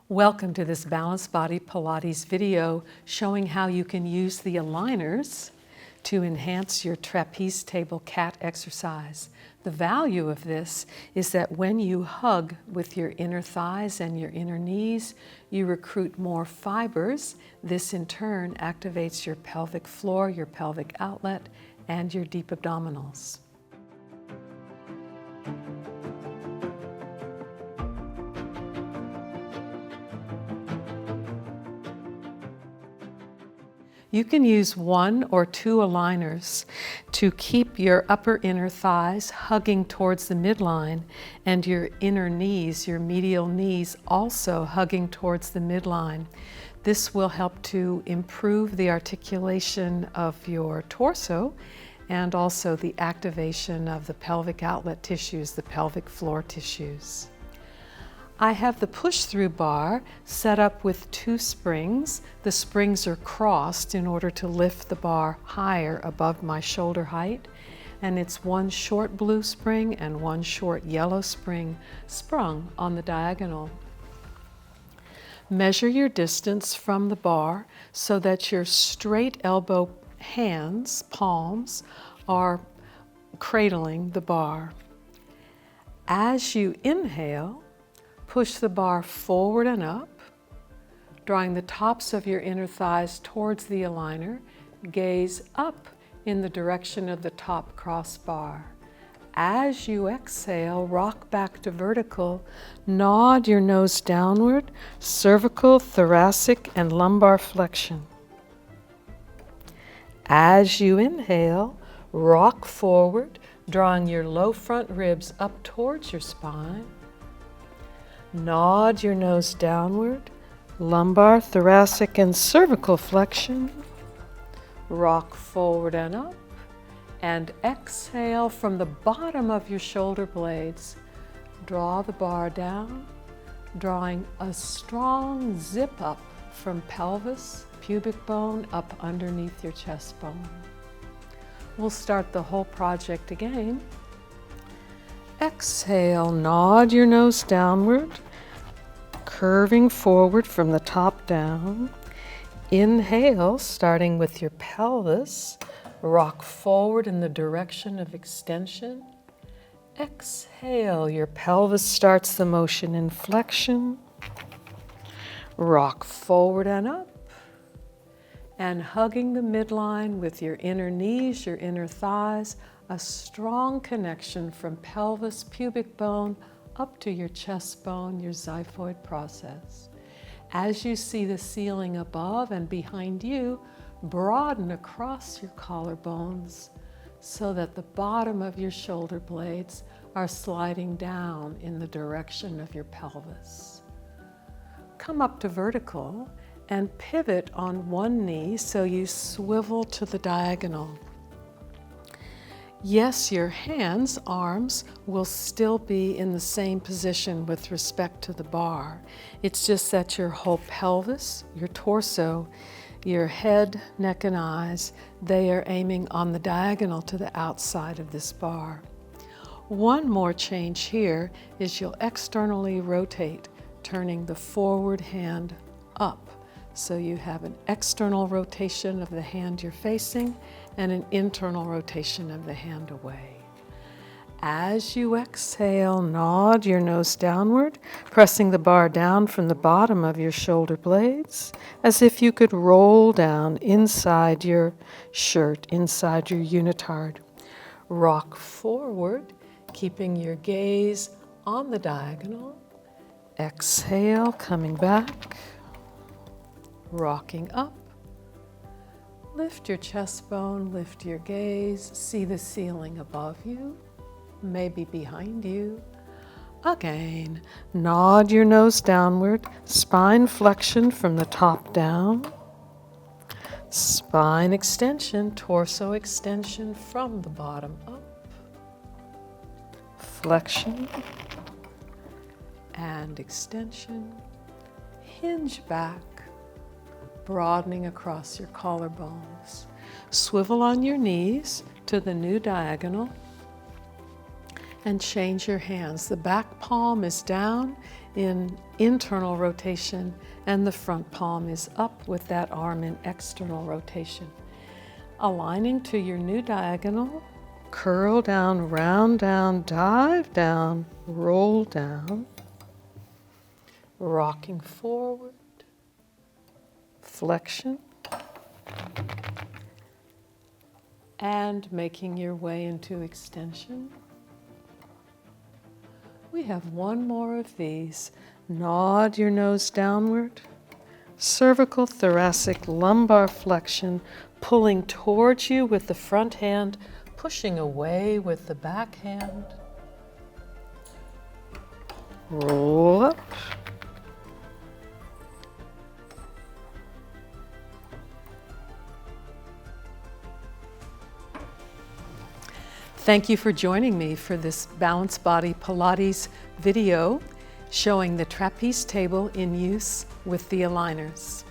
Welcome to this Balanced Body Pilates video showing how you can use the aligners to enhance your trapeze table cat exercise. The value of this is that when you hug with your inner thighs and your inner knees, you recruit more fibers. This in turn activates your pelvic floor, your pelvic outlet, and your deep abdominals. You can use one or two aligners to keep your upper inner thighs hugging towards the midline and your inner knees, your medial knees, also hugging towards the midline. This will help to improve the articulation of your torso and also the activation of the pelvic outlet tissues, the pelvic floor tissues. I have the push-through bar set up with two springs. The springs are crossed in order to lift the bar higher above my shoulder height. And it's one short blue spring and one short yellow spring sprung on the diagonal. Measure your distance from the bar so that your straight elbow hands, palms, are cradling the bar. As you inhale, push the bar forward and up, drawing the tops of your inner thighs towards the aligner. Gaze up in the direction of the top crossbar. As you exhale, rock back to vertical. Nod your nose downward, cervical, thoracic, and lumbar flexion. As you inhale, rock forward, drawing your low front ribs up towards your spine. Nod your nose downward, lumbar, thoracic, and cervical flexion. Rock forward and up, and exhale from the bottom of your shoulder blades. Draw the bar down, drawing a strong zip up from pelvis, pubic bone, up underneath your chest bone. We'll start the whole project again. Exhale, nod your nose downward, curving forward from the top down. Inhale, starting with your pelvis, rock forward in the direction of extension. Exhale, your pelvis starts the motion in flexion. Rock forward and up, and hugging the midline with your inner knees, your inner thighs, a strong connection from pelvis, pubic bone, up to your chest bone, your xiphoid process. As you see the ceiling above and behind you, broaden across your collarbones so that the bottom of your shoulder blades are sliding down in the direction of your pelvis. Come up to vertical and pivot on one knee so you swivel to the diagonal. Yes, your hands, arms will still be in the same position with respect to the bar. It's just that your whole pelvis, your torso, your head, neck, and eyes, they are aiming on the diagonal to the outside of this bar. One more change here is you'll externally rotate, turning the forward hand up. So you have an external rotation of the hand you're facing and an internal rotation of the hand away. As you exhale, nod your nose downward, pressing the bar down from the bottom of your shoulder blades, as if you could roll down inside your shirt, inside your unitard. Rock forward, keeping your gaze on the diagonal. Exhale, coming back. Rocking up. Lift your chest bone, lift your gaze, see the ceiling above you, maybe behind you. Again, nod your nose downward, spine flexion from the top down. Spine extension, torso extension from the bottom up. Flexion and extension. Hinge back, broadening across your collarbones. Swivel on your knees to the new diagonal. And change your hands. The back palm is down in internal rotation and the front palm is up with that arm in external rotation. Aligning to your new diagonal, curl down, round down, dive down, roll down, rocking forward, flexion, and making your way into extension. We have one more of these. Nod your nose downward. Cervical, thoracic, lumbar flexion, pulling towards you with the front hand, pushing away with the back hand. Roll up. Thank you for joining me for this Balanced Body Pilates video showing the trapeze table in use with the aligners.